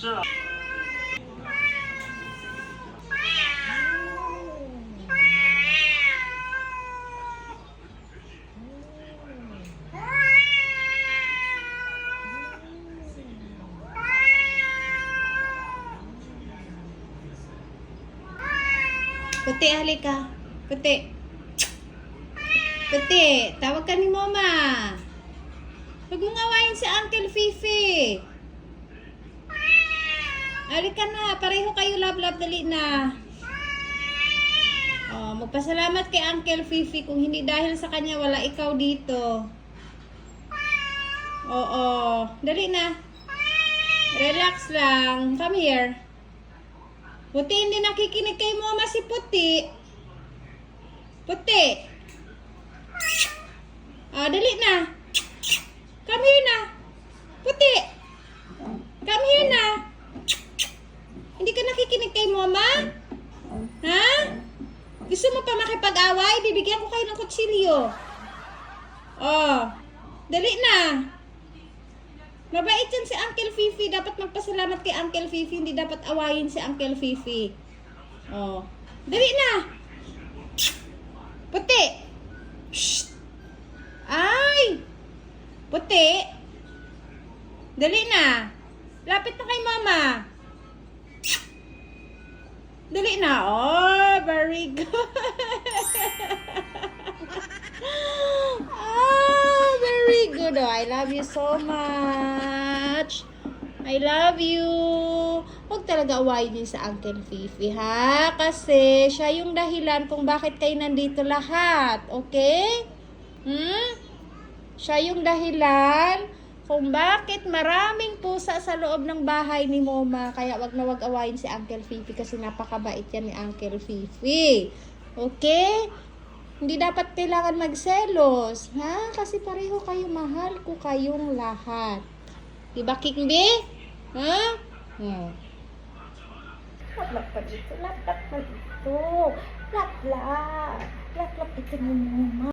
진짜. Puti, halika. Puti. Puti, tawag ka ni Mama. Huwag mong awayin si Uncle Fifi. Halika na, pareho kayo love-love, dali na. Oh, magpasalamat kay Uncle Fifi. Kung hindi dahil sa kanya, wala ikaw dito. Oo, dali na. Relax lang. Come here. Puti, hindi nakikinig kay Mama si Puti. Puti. Ah, dali na. Come here na. Puti. Come here na. Hindi ka nakikinig kay Mama? Ha? Gusto mo pa makipag-away? Bibigyan ko kayo ng kutsilyo. Oh, dali na. Mabait yan si Uncle Fifi. Dapat magpasalamat kay Uncle Fifi. Hindi dapat awayin si Uncle Fifi. Oh. Dali na. Puti. Shh. Ay. Puti. Dali na. Lapit na kay Mama. Dali na. Oh, very good. Very good. Oh, I love you so much. I love you. Huwag talaga awayin din sa Uncle Fifi, ha? Kasi siya yung dahilan kung bakit kayo nandito lahat. Okay? Siya yung dahilan kung bakit maraming pusa sa loob ng bahay ni Mama. Kaya wag na wag awayin si Uncle Fifi kasi napakabait yan ni Uncle Fifi. Okay? Hindi dapat kailangan magselos, ha? Kasi pareho kayo, mahal ko kayong lahat. Diba, King B? Ha? Laplap pa dito, laplap pa dito. Laplap. Laplap ito mo, Mama.